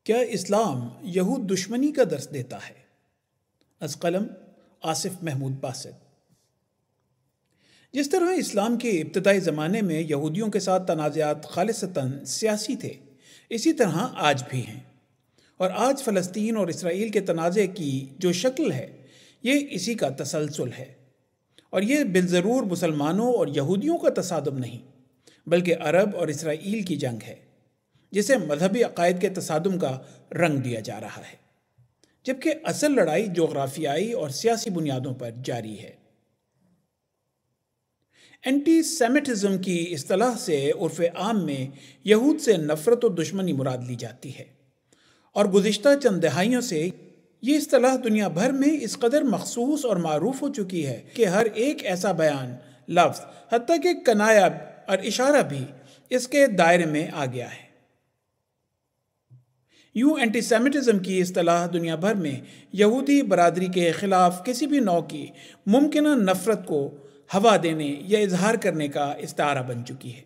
کیا اسلام یہود دشمنی کا درس دیتا ہے؟ از قلم آصف محمود باسط۔ جس طرح اسلام کے ابتدائی زمانے میں یہودیوں کے ساتھ تنازعات خالصتاً سیاسی تھے، اسی طرح آج بھی ہیں، اور آج فلسطین اور اسرائیل کے تنازع کی جو شکل ہے یہ اسی کا تسلسل ہے، اور یہ بالضرور مسلمانوں اور یہودیوں کا تصادم نہیں بلکہ عرب اور اسرائیل کی جنگ ہے، جسے مذہبی عقائد کے تصادم کا رنگ دیا جا رہا ہے، جبکہ اصل لڑائی جغرافیائی اور سیاسی بنیادوں پر جاری ہے۔ اینٹی سیمیٹزم کی اصطلاح سے عرف عام میں یہود سے نفرت و دشمنی مراد لی جاتی ہے، اور گزشتہ چند دہائیوں سے یہ اصطلاح دنیا بھر میں اس قدر مخصوص اور معروف ہو چکی ہے کہ ہر ایک ایسا بیان، لفظ، حتیٰ کہ کنایہ اور اشارہ بھی اس کے دائرے میں آ گیا ہے۔ یوں اینٹی سیمیٹزم کی اصطلاح دنیا بھر میں یہودی برادری کے خلاف کسی بھی نوع کی ممکنہ نفرت کو ہوا دینے یا اظہار کرنے کا استعارہ بن چکی ہے۔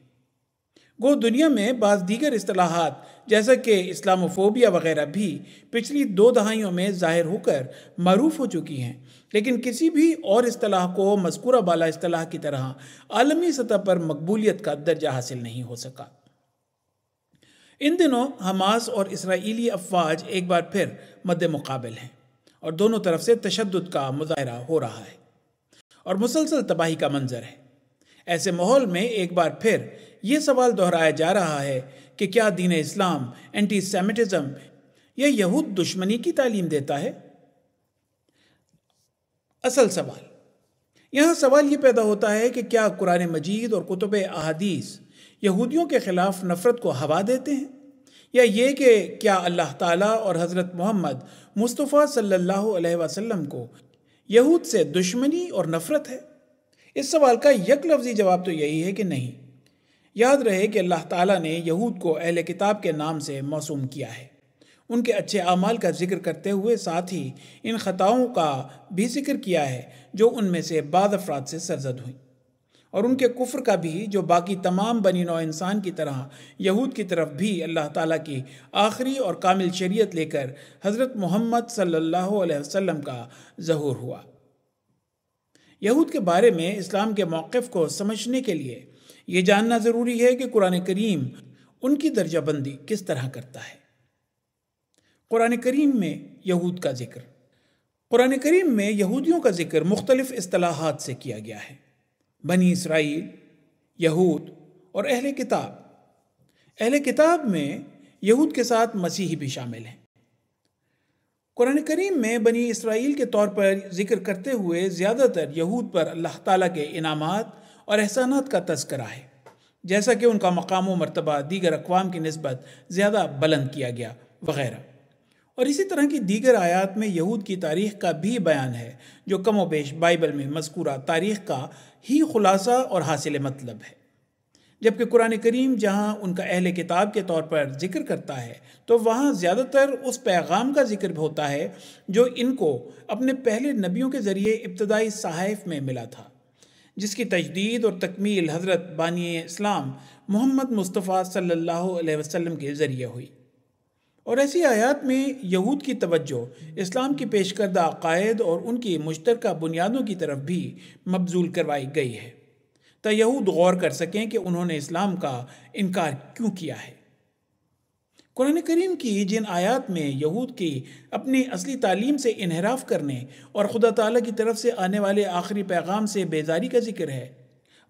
گو دنیا میں بعض دیگر اصطلاحات جیسا کہ اسلاموفوبیا وغیرہ بھی پچھلی 2 دہائیوں میں ظاہر ہو کر معروف ہو چکی ہیں، لیکن کسی بھی اور اصطلاح کو مذکورہ بالا اصطلاح کی طرح عالمی سطح پر مقبولیت کا درجہ حاصل نہیں ہو سکا۔ ان دنوں حماس اور اسرائیلی افواج ایک بار پھر مد مقابل ہیں، اور دونوں طرف سے تشدد کا مظاہرہ ہو رہا ہے اور مسلسل تباہی کا منظر ہے۔ ایسے ماحول میں ایک بار پھر یہ سوال دہرایا جا رہا ہے کہ کیا دین اسلام اینٹی سیمیٹزم یا یہود دشمنی کی تعلیم دیتا ہے؟ اصل سوال یہاں سوال یہ پیدا ہوتا ہے کہ کیا قرآن مجید اور کتب احادیث یہودیوں کے خلاف نفرت کو ہوا دیتے ہیں، یا یہ کہ کیا اللہ تعالیٰ اور حضرت محمد مصطفیٰ صلی اللہ علیہ وسلم کو یہود سے دشمنی اور نفرت ہے؟ اس سوال کا یک لفظی جواب تو یہی ہے کہ نہیں۔ یاد رہے کہ اللہ تعالیٰ نے یہود کو اہل کتاب کے نام سے موسوم کیا ہے، ان کے اچھے اعمال کا ذکر کرتے ہوئے ساتھ ہی ان خطاؤں کا بھی ذکر کیا ہے جو ان میں سے بعض افراد سے سرزد ہوئیں، اور ان کے کفر کا بھی جو باقی تمام بنی نوع انسان کی طرح یہود کی طرف بھی اللہ تعالیٰ کی آخری اور کامل شریعت لے کر حضرت محمد صلی اللہ علیہ وسلم کا ظہور ہوا۔ یہود کے بارے میں اسلام کے موقف کو سمجھنے کے لیے یہ جاننا ضروری ہے کہ قرآن کریم ان کی درجہ بندی کس طرح کرتا ہے۔ قرآن کریم میں یہود کا ذکر۔ قرآن کریم میں یہودیوں کا ذکر مختلف اصطلاحات سے کیا گیا ہے: بنی اسرائیل، یہود اور اہل کتاب۔ اہل کتاب میں یہود کے ساتھ مسیحی بھی شامل ہیں۔ قرآن کریم میں بنی اسرائیل کے طور پر ذکر کرتے ہوئے زیادہ تر یہود پر اللہ تعالیٰ کے انعامات اور احسانات کا تذکرہ ہے، جیسا کہ ان کا مقام و مرتبہ دیگر اقوام کی نسبت زیادہ بلند کیا گیا وغیرہ، اور اسی طرح کی دیگر آیات میں یہود کی تاریخ کا بھی بیان ہے جو کم و بیش بائبل میں مذکورہ تاریخ کا ہی خلاصہ اور حاصل مطلب ہے۔ جبکہ قرآن کریم جہاں ان کا اہل کتاب کے طور پر ذکر کرتا ہے تو وہاں زیادہ تر اس پیغام کا ذکر ہوتا ہے جو ان کو اپنے پہلے نبیوں کے ذریعے ابتدائی صحائف میں ملا تھا، جس کی تجدید اور تکمیل حضرت بانی اسلام محمد مصطفیٰ صلی اللہ علیہ وسلم کے ذریعے ہوئی۔ اور ایسی آیات میں یہود کی توجہ اسلام کی پیش کردہ عقائد اور ان کی مشترکہ بنیادوں کی طرف بھی مبذول کروائی گئی ہے، تا یہود غور کر سکیں کہ انہوں نے اسلام کا انکار کیوں کیا ہے۔ قرآن کریم کی جن آیات میں یہود کی اپنی اصلی تعلیم سے انحراف کرنے اور خدا تعالیٰ کی طرف سے آنے والے آخری پیغام سے بیزاری کا ذکر ہے،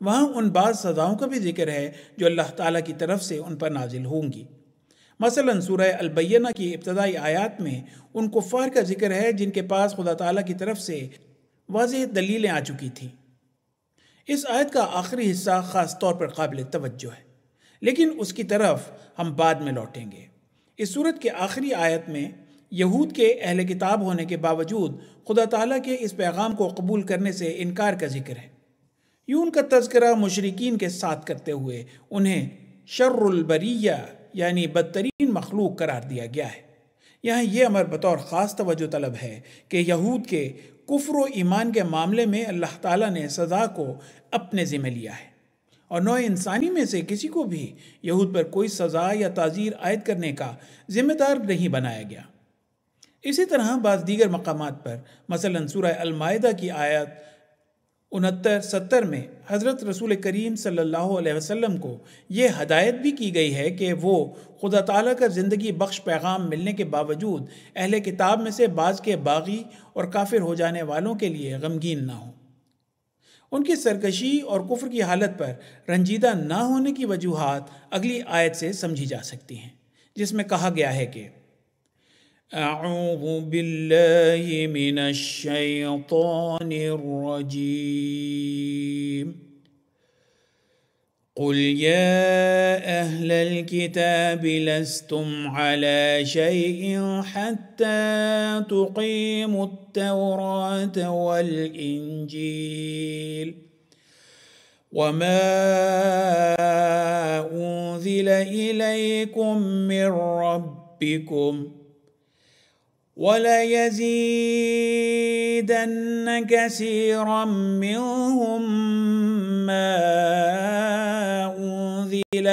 وہاں ان بعض سزاؤں کا بھی ذکر ہے جو اللہ تعالیٰ کی طرف سے ان پر نازل ہوں گی۔ مثلا سورہ البینہ کی ابتدائی آیات میں ان کفار کا ذکر ہے جن کے پاس خدا تعالیٰ کی طرف سے واضح دلیلیں آ چکی تھیں۔ اس آیت کا آخری حصہ خاص طور پر قابل توجہ ہے، لیکن اس کی طرف ہم بعد میں لوٹیں گے۔ اس سورت کے آخری آیت میں یہود کے اہل کتاب ہونے کے باوجود خدا تعالیٰ کے اس پیغام کو قبول کرنے سے انکار کا ذکر ہے۔ یوں ان کا تذکرہ مشرکین کے ساتھ کرتے ہوئے انہیں شر البریہ یعنی بدترین مخلوق قرار دیا گیا ہے۔ یہاں یہ امر بطور خاص توجہ طلب ہے کہ یہود کے کفر و ایمان کے معاملے میں اللہ تعالیٰ نے سزا کو اپنے ذمہ لیا ہے، اور نوع انسانی میں سے کسی کو بھی یہود پر کوئی سزا یا تعزیر عائد کرنے کا ذمہ دار نہیں بنایا گیا۔ اسی طرح بعض دیگر مقامات پر مثلا سورہ المائدہ کی آیت 69-70 میں حضرت رسول کریم صلی اللہ علیہ وسلم کو یہ ہدایت بھی کی گئی ہے کہ وہ خدا تعالیٰ کا زندگی بخش پیغام ملنے کے باوجود اہل کتاب میں سے بعض کے باغی اور کافر ہو جانے والوں کے لیے غمگین نہ ہوں۔ ان کی سرکشی اور کفر کی حالت پر رنجیدہ نہ ہونے کی وجوہات اگلی آیت سے سمجھی جا سکتی ہیں، جس میں کہا گیا ہے کہ اعوذ باللہ من الشیطان الرجیم قل یا اہل الكتاب لستم علی شیء حتی تقیموا التوراة والانجیل وما انزل الیکم من ربکم وَلَيَزِيدَنَّ كَثِيرًا مِّنْهُمْ مَا أُنزِلَ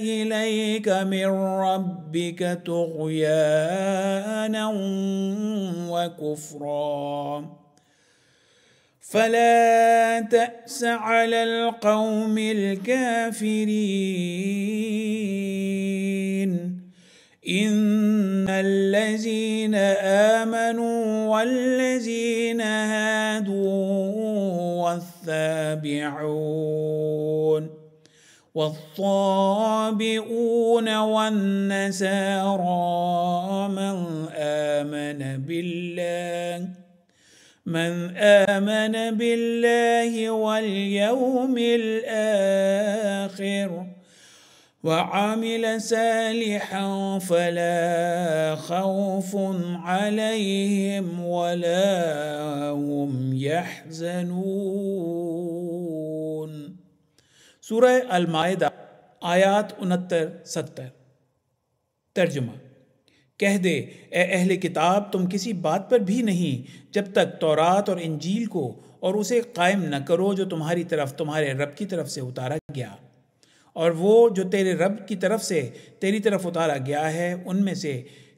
إِلَيْكَ مِن رَّبِّكَ طُغْيَانًا وَكُفْرًا فلا تأس على القوم الكافرين إن الذين آمنوا والذين هادوا والتابعون والطابئون والنسارى من آمن بالله واليوم الآخر وعمل صالحا فلا خوف عليهم ولا هم يحزنون۔ سورہ المائدہ آیات 69-70۔ ترجمہ: کہہ دے اے اہل کتاب، تم کسی بات پر بھی نہیں جب تک تورات اور انجیل کو اور اسے قائم نہ کرو جو تمہاری طرف تمہارے رب کی طرف سے اتارا گیا، اور وہ جو تیرے رب کی طرف سے تیری طرف اتارا گیا ہے ان میں سے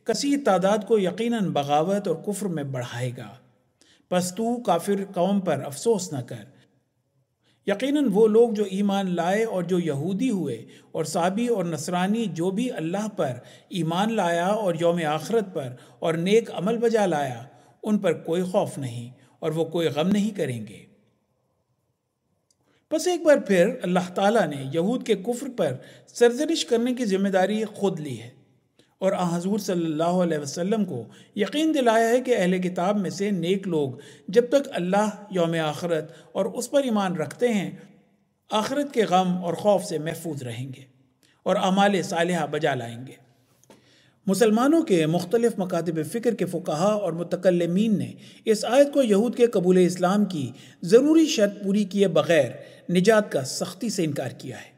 کثیر تعداد کو یقیناً بغاوت اور کفر میں بڑھائے گا، پس تو کافر قوم پر افسوس نہ کر۔ یقیناً وہ لوگ جو ایمان لائے اور جو یہودی ہوئے اور صابی اور نصرانی جو بھی اللہ پر ایمان لایا اور یوم آخرت پر اور نیک عمل بجا لایا، ان پر کوئی خوف نہیں اور وہ کوئی غم نہیں کریں گے۔ پس ایک بار پھر اللہ تعالیٰ نے یہود کے کفر پر سرزنش کرنے کی ذمہ داری خود لی ہے اور حضور صلی اللہ علیہ وسلم کو یقین دلایا ہے کہ اہل کتاب میں سے نیک لوگ جب تک اللہ، یوم آخرت اور اس پر ایمان رکھتے ہیں آخرت کے غم اور خوف سے محفوظ رہیں گے اور اعمال صالحہ بجا لائیں گے۔ مسلمانوں کے مختلف مکاتب فکر کے فقہا اور متکلمین نے اس آیت کو یہود کے قبول اسلام کی ضروری شرط پوری کیے بغیر نجات کا سختی سے انکار کیا ہے،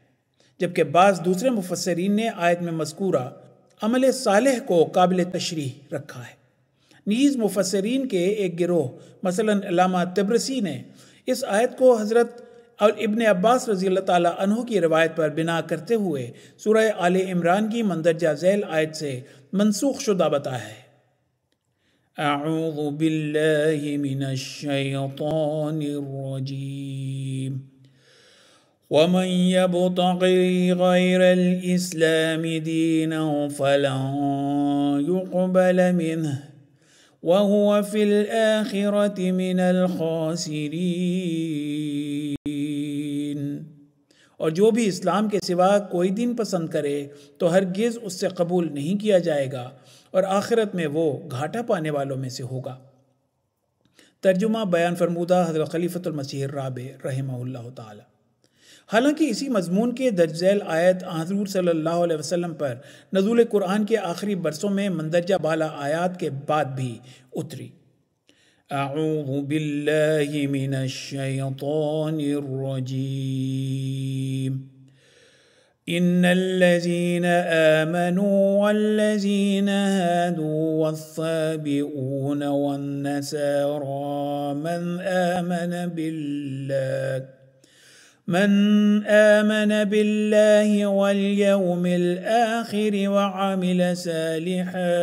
جبکہ بعض دوسرے مفسرین نے آیت میں مذکورہ عمل صالح کو قابل تشریح رکھا ہے۔ نیز مفسرین کے ایک گروہ مثلا علامہ طبرسی نے اس آیت کو حضرت ابن عباس رضی اللہ تعالیٰ عنہ کی روایت پر بنا کرتے ہوئے سورہ آل عمران کی مندرجہ ذیل آیت سے منسوخ شدہ بتایا ہے۔ اعوذ باللہ من الشیطان الرجیم وَمَن يَبْتَغِ غَيْرَ الْإِسْلَامِ دِينًا فَلَن يُقْبَلَ مِنْهُ وَهُوَ فِي الْآخِرَةِ مِنَ الْخَاسِرِينَ۔ اور جو بھی اسلام کے سوا کوئی دین پسند کرے تو ہرگز اس سے قبول نہیں کیا جائے گا اور آخرت میں وہ گھاٹا پانے والوں میں سے ہوگا۔ ترجمہ بیان فرمودہ حضرت خلیفۃ المسیح الرابع رحمہ اللہ تعالی۔ حالانکہ اسی مضمون کے درج ذیل آیت حضور صلی اللہ علیہ وسلم پر نزول قرآن کے آخری برسوں میں مندرجہ بالا آیات کے بعد بھی اتری۔ اعوذ باللہ من الشیطان الرجیم إن الذين آمنوا والذين هادوا والصابئون والنصارى من آمن بالله واليوم الآخر وعمل صالحا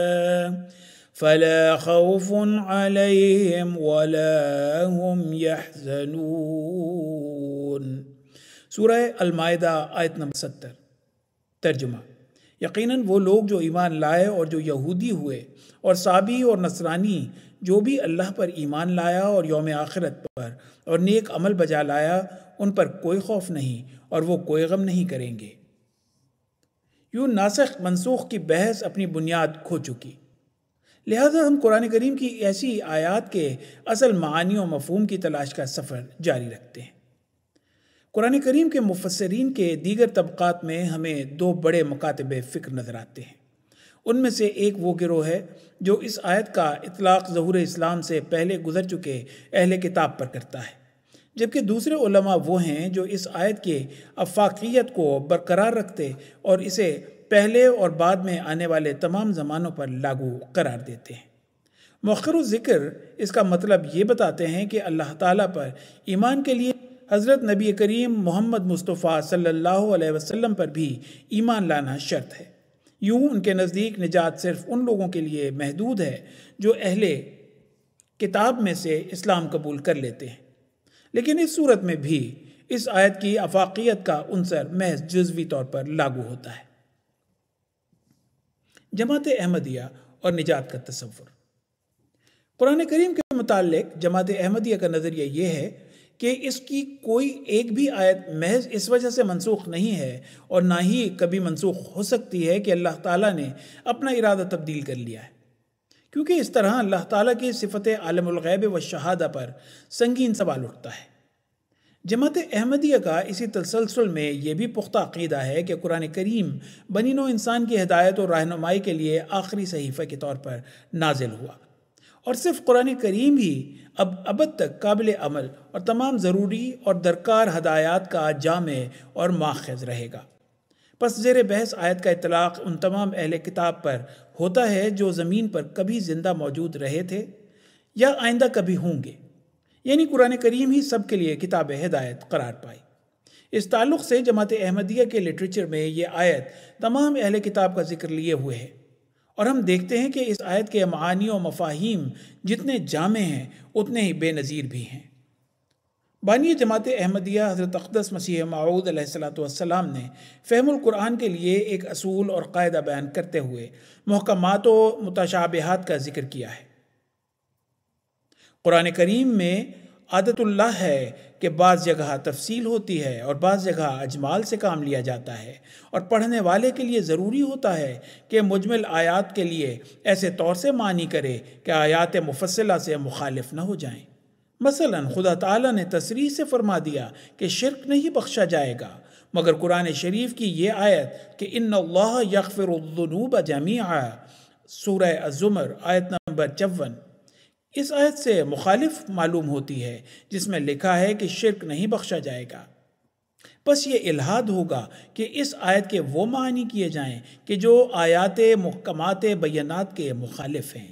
فلا خوف عليهم ولا هم يحزنون۔ سورہ المائدہ آیت نمبر 70۔ ترجمہ: یقیناً وہ لوگ جو ایمان لائے اور جو یہودی ہوئے اور صابی اور نصرانی جو بھی اللہ پر ایمان لایا اور یوم آخرت پر اور نیک عمل بجا لایا، ان پر کوئی خوف نہیں اور وہ کوئی غم نہیں کریں گے۔ یوں ناسخ منسوخ کی بحث اپنی بنیاد کھو چکی، لہذا ہم قرآن کریم کی ایسی آیات کے اصل معانی و مفہوم کی تلاش کا سفر جاری رکھتے ہیں۔ قرآن کریم کے مفسرین کے دیگر طبقات میں ہمیں دو بڑے مکاتب فکر نظر آتے ہیں۔ ان میں سے ایک وہ گروہ ہے جو اس آیت کا اطلاق ظہور اسلام سے پہلے گزر چکے اہل کتاب پر کرتا ہے، جبکہ دوسرے علماء وہ ہیں جو اس آیت کے افاقیت کو برقرار رکھتے اور اسے پہلے اور بعد میں آنے والے تمام زمانوں پر لاگو قرار دیتے ہیں۔ مؤخر ذکر اس کا مطلب یہ بتاتے ہیں کہ اللہ تعالیٰ پر ایمان کے لیے حضرت نبی کریم محمد مصطفیٰ صلی اللہ علیہ وسلم پر بھی ایمان لانا شرط ہے۔ یوں ان کے نزدیک نجات صرف ان لوگوں کے لیے محدود ہے جو اہل کتاب میں سے اسلام قبول کر لیتے ہیں، لیکن اس صورت میں بھی اس آیت کی افاقیت کا عنصر محض جزوی طور پر لاگو ہوتا ہے۔ جماعت احمدیہ اور نجات کا تصور۔ قرآن کریم کے متعلق جماعت احمدیہ کا نظریہ یہ ہے کہ اس کی کوئی ایک بھی آیت محض اس وجہ سے منسوخ نہیں ہے اور نہ ہی کبھی منسوخ ہو سکتی ہے کہ اللہ تعالیٰ نے اپنا ارادہ تبدیل کر لیا ہے، کیونکہ اس طرح اللہ تعالیٰ کی صفت عالم الغیب و شہادہ پر سنگین سوال اٹھتا ہے۔ جماعت احمدیہ کا اسی تسلسل میں یہ بھی پختہ عقیدہ ہے کہ قرآن کریم بنی نوع انسان کی ہدایت اور رہنمائی کے لیے آخری صحیفہ کے طور پر نازل ہوا، اور صرف قرآن کریم ہی ابد تک قابل عمل اور تمام ضروری اور درکار ہدایات کا جامع اور ماخذ رہے گا۔ پس زیر بحث آیت کا اطلاق ان تمام اہل کتاب پر ہوتا ہے جو زمین پر کبھی زندہ موجود رہے تھے یا آئندہ کبھی ہوں گے، یعنی قرآن کریم ہی سب کے لیے کتاب ہدایت قرار پائی۔ اس تعلق سے جماعت احمدیہ کے لٹریچر میں یہ آیت تمام اہل کتاب کا ذکر لیے ہوئے ہے، اور ہم دیکھتے ہیں کہ اس آیت کے معانی و مفاہیم جتنے جامع ہیں اتنے ہی بے نظیر بھی ہیں۔ بانی جماعت احمدیہ حضرت اقدس مسیح موعود علیہ السلام نے فہم القرآن کے لیے ایک اصول اور قاعدہ بیان کرتے ہوئے محکمات و متشابہات کا ذکر کیا ہے۔ قرآن کریم میں عادت اللہ ہے کہ بعض جگہ تفصیل ہوتی ہے اور بعض جگہ اجمال سے کام لیا جاتا ہے، اور پڑھنے والے کے لیے ضروری ہوتا ہے کہ مجمل آیات کے لیے ایسے طور سے معنی کرے کہ آیات مفصلہ سے مخالف نہ ہو جائیں۔ مثلا خدا تعالیٰ نے تصریح سے فرما دیا کہ شرک نہیں بخشا جائے گا، مگر قرآن شریف کی یہ آیت کہ ان اللہ یغفر الذنوب جمیعا، سورہ الزمر آیت نمبر 54، اس آیت سے مخالف معلوم ہوتی ہے جس میں لکھا ہے کہ شرک نہیں بخشا جائے گا۔ بس یہ الہاد ہوگا کہ اس آیت کے وہ معنی کیے جائیں کہ جو آیات محکمات بینات کے مخالف ہیں۔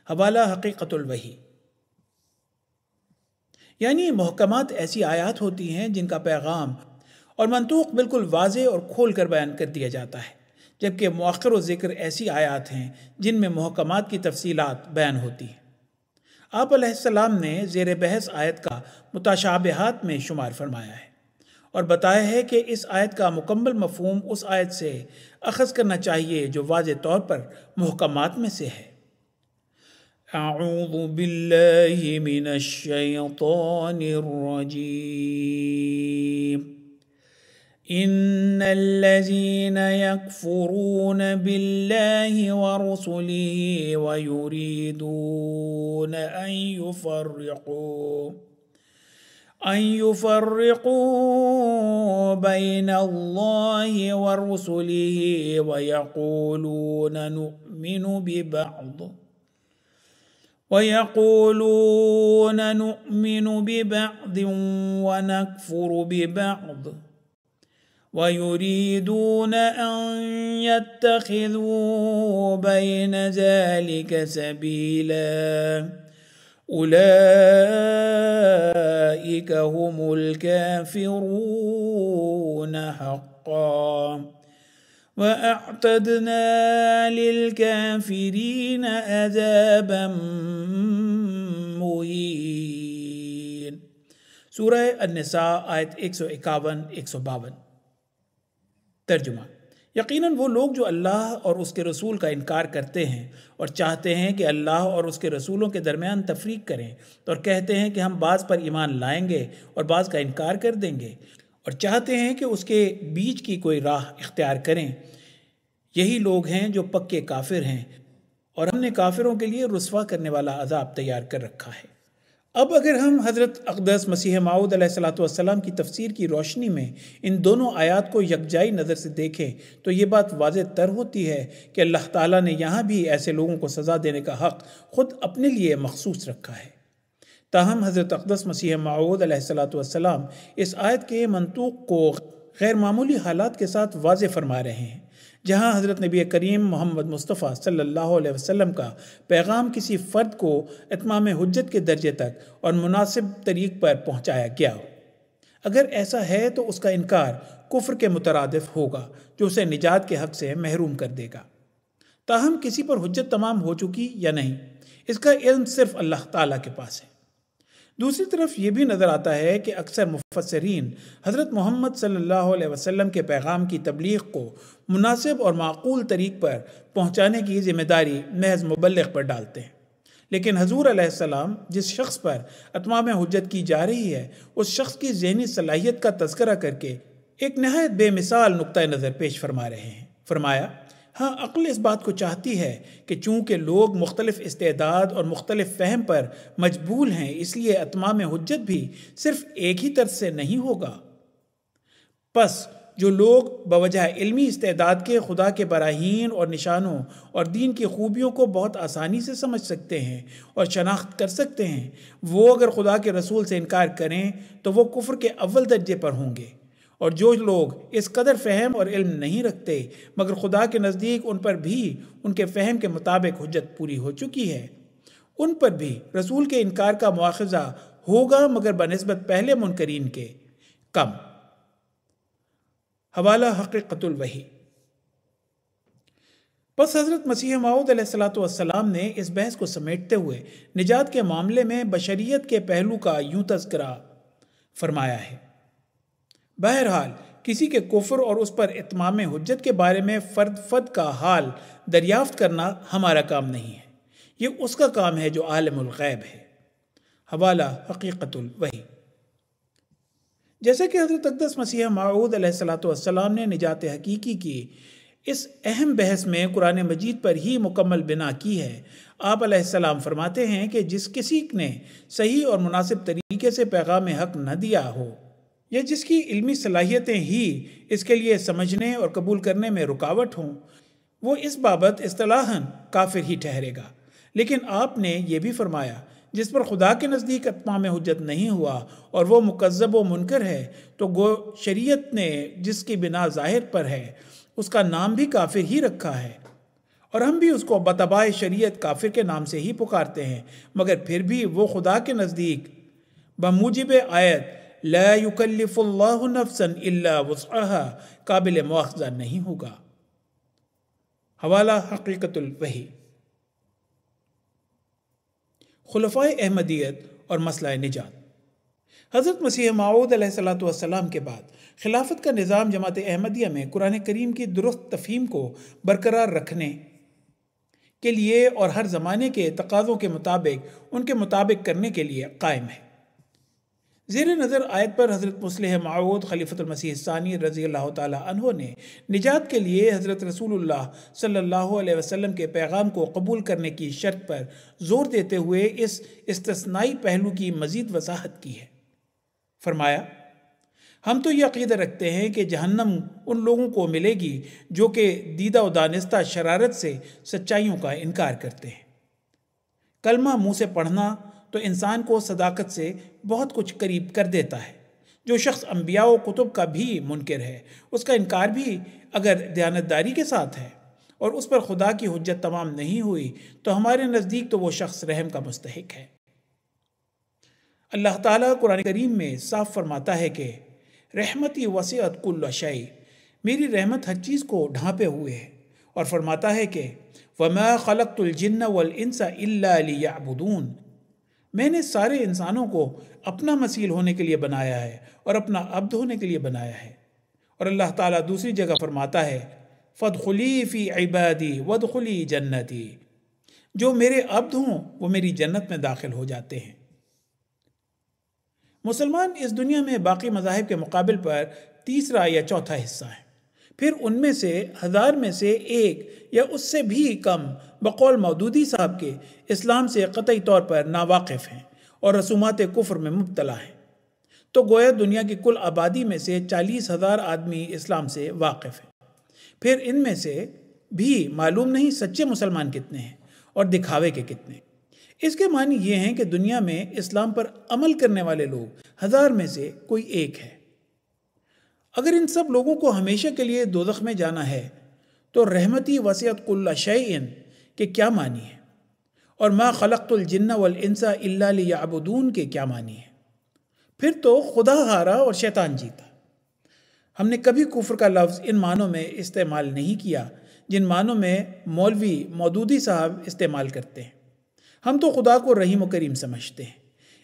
حوالہ حقیقت الوحی۔ یعنی محکمات ایسی آیات ہوتی ہیں جن کا پیغام اور منطوق بالکل واضح اور کھول کر بیان کر دیا جاتا ہے، جبکہ مؤخر و ذکر ایسی آیات ہیں جن میں محکمات کی تفصیلات بیان ہوتی ہیں۔ آپ علیہ السلام نے زیر بحث آیت کا متشابہات میں شمار فرمایا ہے اور بتایا ہے کہ اس آیت کا مکمل مفہوم اس آیت سے اخذ کرنا چاہیے جو واضح طور پر محکمات میں سے ہے۔ اعوذ باللہ من الشیطان الرجیم ان الذين يكفرون بالله ورسله ويريدون ان يفرقوا بين الله ورسله ويقولون نؤمن ببعض ونكفر ببعض وَيُرِيدُونَ أَن يَتَّخِذُوا بَيْنَ ذَلِكَ سَبِيلًا أُولَئِكَ هُمُ الْكَافِرُونَ حَقًّا وَأَعْتَدْنَا لِلْكَافِرِينَ عَذَابًا مُهِينًا۔ سورہ النساء آیت 151-152۔ ترجمہ: یقیناً وہ لوگ جو اللہ اور اس کے رسول کا انکار کرتے ہیں اور چاہتے ہیں کہ اللہ اور اس کے رسولوں کے درمیان تفریق کریں اور کہتے ہیں کہ ہم بعض پر ایمان لائیں گے اور بعض کا انکار کر دیں گے اور چاہتے ہیں کہ اس کے بیچ کی کوئی راہ اختیار کریں، یہی لوگ ہیں جو پکے کافر ہیں اور ہم نے کافروں کے لیے رسوا کرنے والا عذاب تیار کر رکھا ہے۔ اب اگر ہم حضرت اقدس مسیح موعود علیہ السلام کی تفسیر کی روشنی میں ان دونوں آیات کو یکجائی نظر سے دیکھیں تو یہ بات واضح تر ہوتی ہے کہ اللہ تعالیٰ نے یہاں بھی ایسے لوگوں کو سزا دینے کا حق خود اپنے لیے مخصوص رکھا ہے۔ تاہم حضرت اقدس مسیح موعود علیہ السلام اس آیت کے منطوق کو غیر معمولی حالات کے ساتھ واضح فرما رہے ہیں، جہاں حضرت نبی کریم محمد مصطفیٰ صلی اللہ علیہ وسلم کا پیغام کسی فرد کو اتمام حجت کے درجے تک اور مناسب طریق پر پہنچایا گیا ہو۔ اگر ایسا ہے تو اس کا انکار کفر کے مترادف ہوگا جو اسے نجات کے حق سے محروم کر دے گا۔ تاہم کسی پر حجت تمام ہو چکی یا نہیں، اس کا علم صرف اللہ تعالیٰ کے پاس ہے۔ دوسری طرف یہ بھی نظر آتا ہے کہ اکثر مفسرین حضرت محمد صلی اللہ علیہ وسلم کے پیغام کی تبلیغ کو مناسب اور معقول طریق پر پہنچانے کی ذمہ داری محض مبلغ پر ڈالتے ہیں، لیکن حضور علیہ السلام جس شخص پر اتمام حجت کی جا رہی ہے اس شخص کی ذہنی صلاحیت کا تذکرہ کر کے ایک نہایت بے مثال نقطۂ نظر پیش فرما رہے ہیں۔ فرمایا، ہاں، عقل اس بات کو چاہتی ہے کہ چونکہ لوگ مختلف استعداد اور مختلف فہم پر مجبول ہیں، اس لیے اتمام حجت بھی صرف ایک ہی طرز سے نہیں ہوگا۔ پس جو لوگ بوجہ علمی استعداد کے خدا کے براہین اور نشانوں اور دین کی خوبیوں کو بہت آسانی سے سمجھ سکتے ہیں اور شناخت کر سکتے ہیں، وہ اگر خدا کے رسول سے انکار کریں تو وہ کفر کے اول درجے پر ہوں گے، اور جو لوگ اس قدر فہم اور علم نہیں رکھتے مگر خدا کے نزدیک ان پر بھی ان کے فہم کے مطابق حجت پوری ہو چکی ہے، ان پر بھی رسول کے انکار کا مواخذہ ہوگا مگر بنسبت پہلے منکرین کے کم۔ حوالہ حقیقت الوحی۔ پس حضرت مسیح موعود علیہ السلام نے اس بحث کو سمیٹتے ہوئے نجات کے معاملے میں بشریت کے پہلو کا یوں تذکرہ فرمایا ہے۔ بہرحال کسی کے کفر اور اس پر اتمام حجت کے بارے میں فرد کا حال دریافت کرنا ہمارا کام نہیں ہے، یہ اس کا کام ہے جو عالم الغیب ہے۔ حوالہ حقیقت الوحی۔ جیسا کہ حضرت اقدس مسیح موعود علیہ السلام نے نجات حقیقی کی اس اہم بحث میں قرآن مجید پر ہی مکمل بنا کی ہے، آپ علیہ السلام فرماتے ہیں کہ جس کسی نے صحیح اور مناسب طریقے سے پیغام حق نہ دیا ہو یا جس کی علمی صلاحیتیں ہی اس کے لیے سمجھنے اور قبول کرنے میں رکاوٹ ہوں، وہ اس بابت اصطلاحاً کافر ہی ٹھہرے گا۔ لیکن آپ نے یہ بھی فرمایا، جس پر خدا کے نزدیک اتمام حجت نہیں ہوا اور وہ مکذب و منکر ہے تو گو شریعت نے جس کی بنا ظاہر پر ہے اس کا نام بھی کافر ہی رکھا ہے، اور ہم بھی اس کو بتبع شریعت کافر کے نام سے ہی پکارتے ہیں، مگر پھر بھی وہ خدا کے نزدیک بموجب آیت لا یکلف اللہ نفسا الا وسعها قابل مواخذہ نہیں ہوگا۔ حوالہ حقیقت الوحی۔ خلفائے احمدیت اور مسئلہ نجات۔ حضرت مسیح موعود علیہ السلام کے بعد خلافت کا نظام جماعت احمدیہ میں قرآن کریم کی درست تفہیم کو برقرار رکھنے کے لیے اور ہر زمانے کے تقاضوں کے مطابق ان کے مطابق کرنے کے لیے قائم ہے۔ زیر نظر آیت پر حضرت مصلح موعود خلیفۃ المسیح الثانی رضی اللہ تعالی عنہ نے نجات کے لیے حضرت رسول اللہ صلی اللہ علیہ وسلم کے پیغام کو قبول کرنے کی شرط پر زور دیتے ہوئے اس استثنائی پہلو کی مزید وضاحت کی ہے۔ فرمایا، ہم تو یہ عقیدہ رکھتے ہیں کہ جہنم ان لوگوں کو ملے گی جو کہ دیدہ و دانستہ شرارت سے سچائیوں کا انکار کرتے ہیں۔ کلمہ منہ سے پڑھنا تو انسان کو صداقت سے بہت کچھ قریب کر دیتا ہے، جو شخص انبیاء و کتب کا بھی منکر ہے، اس کا انکار بھی اگر دیانتداری کے ساتھ ہے اور اس پر خدا کی حجت تمام نہیں ہوئی تو ہمارے نزدیک تو وہ شخص رحم کا مستحق ہے۔ اللہ تعالیٰ قرآن کریم میں صاف فرماتا ہے کہ رحمتی وسعت کل شیء، میری رحمت ہر چیز کو ڈھانپے ہوئے ہے، اور فرماتا ہے کہ وَمَا خَلَقْتُ الْجِنَّ وَالْإِنسَ إِلَّا لِيَعْبُدُونَ، میں نے سارے انسانوں کو اپنا مسیل ہونے کے لیے بنایا ہے اور اپنا عبد ہونے کے لیے بنایا ہے۔ اور اللہ تعالیٰ دوسری جگہ فرماتا ہے فَادْخُلِي فِي عِبَادِي وَادْخُلِي جَنَّتِي، جو میرے عبد ہوں وہ میری جنت میں داخل ہو جاتے ہیں۔ مسلمان اس دنیا میں باقی مذاہب کے مقابل پر تیسرا یا چوتھا حصہ ہیں، پھر ان میں سے 1000 میں سے ایک یا اس سے بھی کم بقول مودودی صاحب کے اسلام سے قطعی طور پر ناواقف ہیں اور رسومات کفر میں مبتلا ہیں، تو گویا دنیا کی کل آبادی میں سے 40,000 آدمی اسلام سے واقف ہیں، پھر ان میں سے بھی معلوم نہیں سچے مسلمان کتنے ہیں اور دکھاوے کے کتنے۔ اس کے معنی یہ ہیں کہ دنیا میں اسلام پر عمل کرنے والے لوگ 1000 میں سے کوئی ایک ہے۔ اگر ان سب لوگوں کو ہمیشہ کے لیے دوزخ میں جانا ہے تو رحمتی وسعت کل شیء کے کیا معنی ہے، اور ما خلقت الجن والانس الا لیعبدون کے کیا معنی ہے؟ پھر تو خدا ہارا اور شیطان جیتا۔ ہم نے کبھی کفر کا لفظ ان معنوں میں استعمال نہیں کیا جن معنوں میں مولوی مودودی صاحب استعمال کرتے ہیں۔ ہم تو خدا کو رحیم و کریم سمجھتے ہیں،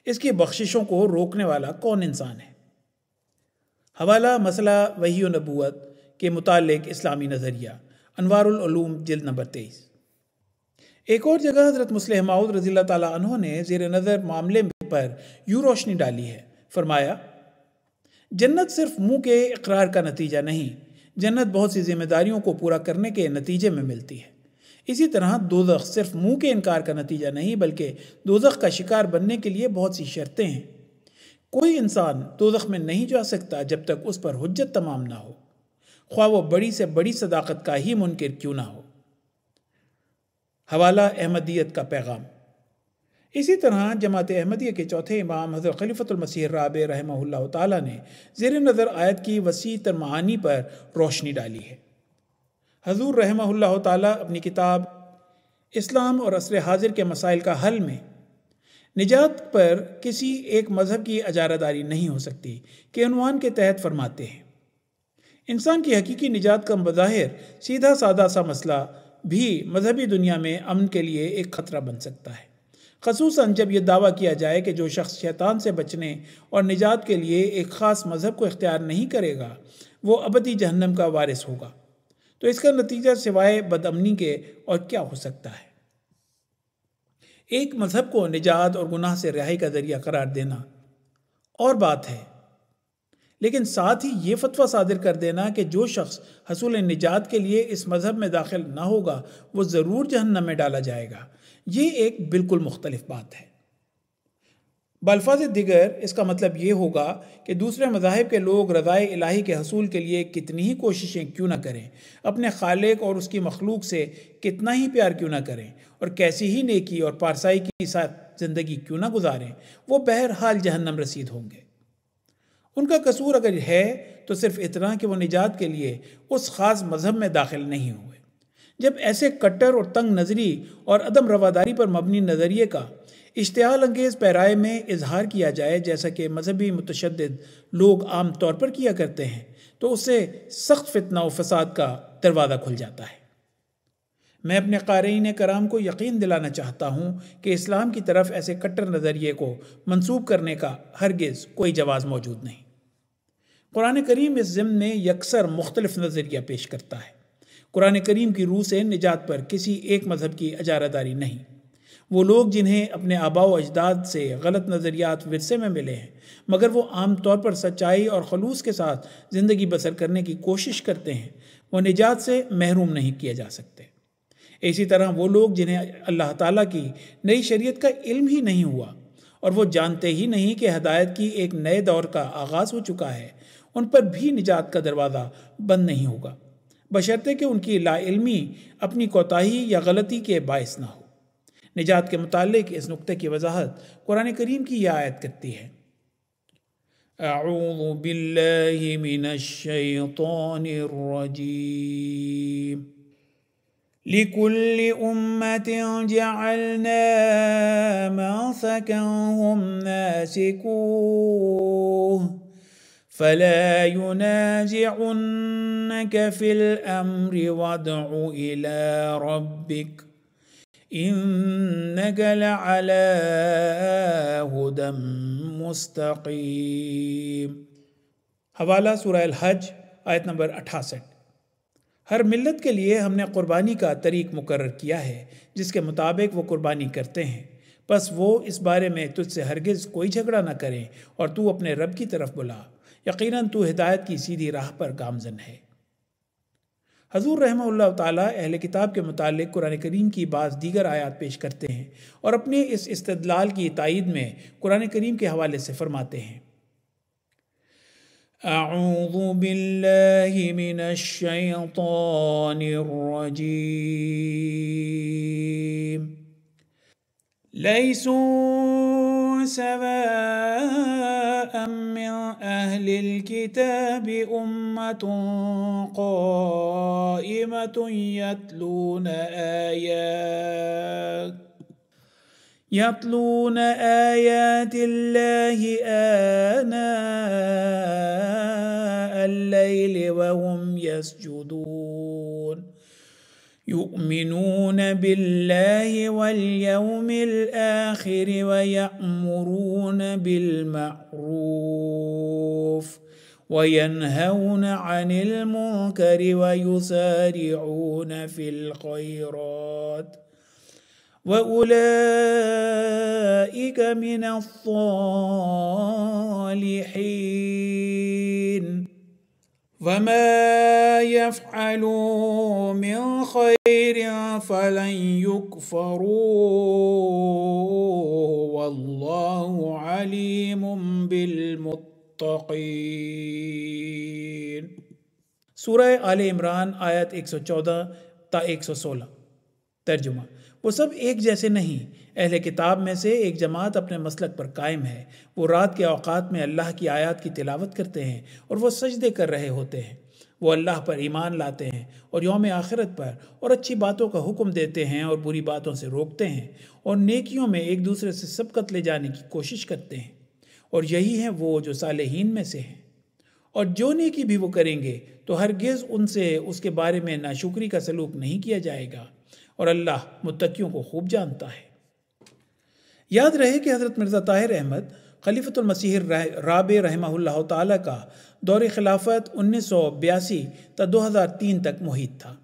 اس کی بخششوں کو روکنے والا کون انسان ہے؟ حوالہ مسئلہ وحی و نبوت کے متعلق اسلامی نظریہ، انوار العلوم جلد نمبر 23۔ ایک اور جگہ حضرت مسلم موعود رضی اللہ تعالیٰ عنہ نے زیر نظر معاملے پر یوں روشنی ڈالی ہے، فرمایا جنت صرف منہ کے اقرار کا نتیجہ نہیں، جنت بہت سی ذمہ داریوں کو پورا کرنے کے نتیجے میں ملتی ہے۔ اسی طرح دوزخ صرف منہ کے انکار کا نتیجہ نہیں بلکہ دوزخ کا شکار بننے کے لیے بہت سی شرطیں ہیں۔ کوئی انسان دوزخ میں نہیں جا سکتا جب تک اس پر حجت تمام نہ ہو، خواہ وہ بڑی سے بڑی صداقت کا ہی منکر کیوں نہ ہو۔ حوالہ احمدیت کا پیغام۔ اسی طرح جماعت احمدیہ کے چوتھے امام حضرت خلیفۃ المسیح الرابع رحمہ اللہ تعالیٰ نے زیر نظر آیت کی وسیع تر معانی پر روشنی ڈالی ہے۔ حضور رحمہ اللہ تعالیٰ اپنی کتاب اسلام اور عصر حاضر کے مسائل کا حل میں نجات پر کسی ایک مذہب کی اجارہ داری نہیں ہو سکتی کہ عنوان کے تحت فرماتے ہیں انسان کی حقیقی نجات کا بظاہر سیدھا سادہ سا مسئلہ بھی مذہبی دنیا میں امن کے لیے ایک خطرہ بن سکتا ہے، خصوصاً جب یہ دعویٰ کیا جائے کہ جو شخص شیطان سے بچنے اور نجات کے لیے ایک خاص مذہب کو اختیار نہیں کرے گا وہ ابدی جہنم کا وارث ہوگا، تو اس کا نتیجہ سوائے بدامنی کے اور کیا ہو سکتا ہے؟ ایک مذہب کو نجات اور گناہ سے رہائی کا ذریعہ قرار دینا اور بات ہے، لیکن ساتھ ہی یہ فتویٰ صادر کر دینا کہ جو شخص حصول نجات کے لیے اس مذہب میں داخل نہ ہوگا وہ ضرور جہنم میں ڈالا جائے گا، یہ ایک بالکل مختلف بات ہے۔ بالفاظ دیگر اس کا مطلب یہ ہوگا کہ دوسرے مذاہب کے لوگ رضائے الہی کے حصول کے لیے کتنی ہی کوششیں کیوں نہ کریں، اپنے خالق اور اس کی مخلوق سے کتنا ہی پیار کیوں نہ کریں اور کیسی ہی نیکی اور پارسائی کے ساتھ زندگی کیوں نہ گزاریں، وہ بہرحال جہنم رسید ہوں گے۔ ان کا قصور اگر ہے تو صرف اتنا کہ وہ نجات کے لیے اس خاص مذہب میں داخل نہیں ہوئے۔ جب ایسے کٹر اور تنگ نظری اور عدم رواداری پر مبنی نظریے کا اشتعال انگیز پیرائے میں اظہار کیا جائے جیسا کہ مذہبی متشدد لوگ عام طور پر کیا کرتے ہیں تو اس سے سخت فتنہ و فساد کا دروازہ کھل جاتا ہے۔ میں اپنے قارئین کرام کو یقین دلانا چاہتا ہوں کہ اسلام کی طرف ایسے کٹر نظریے کو منسوب کرنے کا ہرگز کوئی جواز موجود نہیں۔ قرآن کریم اس ضمن میں یکسر مختلف نظریہ پیش کرتا ہے۔ قرآن کریم کی روح سے نجات پر کسی ایک مذہب کی اجارہ داری نہیں۔ وہ لوگ جنہیں اپنے آباء و اجداد سے غلط نظریات ورثے میں ملے ہیں مگر وہ عام طور پر سچائی اور خلوص کے ساتھ زندگی بسر کرنے کی کوشش کرتے ہیں، وہ نجات سے محروم نہیں کیے جا سکتے۔ اسی طرح وہ لوگ جنہیں اللہ تعالیٰ کی نئی شریعت کا علم ہی نہیں ہوا اور وہ جانتے ہی نہیں کہ ہدایت کی ایک نئے دور کا آغاز ہو چکا ہے، ان پر بھی نجات کا دروازہ بند نہیں ہوگا، بشرطے کہ ان کی لا علمی اپنی کوتاہی یا غلطی کے باعث نہ ہو۔ نجات کے متعلق اس نقطے کی وضاحت قرآن کریم کی یہ آیت کرتی ہے اعوذ باللہ من الشیطان الرجیم لِكُلِّ أُمَّةٍ جَعَلْنَا مَنسَكًا هُمْ نَاسِكُوهُ فَلَا يُنَازِعُنَّكَ فِي الْأَمْرِ وَادْعُ إِلَى رَبِّكَ إِنَّكَ لَعَلَى هُدًى مستقیم۔ حوالہ سورہ الحج آیت نمبر 68۔ ہر ملت کے لیے ہم نے قربانی کا طریق مقرر کیا ہے جس کے مطابق وہ قربانی کرتے ہیں، بس وہ اس بارے میں تجھ سے ہرگز کوئی جھگڑا نہ کریں اور تو اپنے رب کی طرف بلا، یقیناً تو ہدایت کی سیدھی راہ پر گامزن ہے۔ حضور رحمہ اللہ تعالیٰ اہل کتاب کے متعلق قرآن کریم کی بعض دیگر آیات پیش کرتے ہیں اور اپنے اس استدلال کی تائید میں قرآن کریم کے حوالے سے فرماتے ہیں: اعوذ باللہ من الشیطان الرجیم لیسوا سواء من اہل الكتاب امۃ قائمۃ يتلون آيات الله آناء الليل وهم يسجدون يؤمنون بالله واليوم الآخر ويأمرون بالمعروف وينهون عن المنكر ويسارعون في الخيرات وَأُولَئِكَ مِنَ الصَّالِحِينَ وَمَا يَفْعَلُوا مِنْ خَيْرٍ فَلَنْ يُكْفَرُوهُ وَاللَّهُ عَلِيمٌ بِالْمُتَّقِينَ۔ سورہ آل عمران آیت 114 تا 116۔ ترجمہ: وہ سب ایک جیسے نہیں، اہل کتاب میں سے ایک جماعت اپنے مسلک پر قائم ہے، وہ رات کے اوقات میں اللہ کی آیات کی تلاوت کرتے ہیں اور وہ سجدے کر رہے ہوتے ہیں، وہ اللہ پر ایمان لاتے ہیں اور یوم آخرت پر، اور اچھی باتوں کا حکم دیتے ہیں اور بری باتوں سے روکتے ہیں، اور نیکیوں میں ایک دوسرے سے سبقت لے جانے کی کوشش کرتے ہیں، اور یہی ہیں وہ جو صالحین میں سے ہیں۔ اور جو نیکی بھی وہ کریں گے تو ہرگز ان سے اس کے بارے میں ناشکری کا سلوک نہیں کیا جائے گا، اور اللہ متقیوں کو خوب جانتا ہے۔ یاد رہے کہ حضرت مرزا طاہر احمد خلیفۃ المسیح رابع رحمہ اللہ تعالیٰ کا دور خلافت 1982 تا 2003 تک محیط تھا۔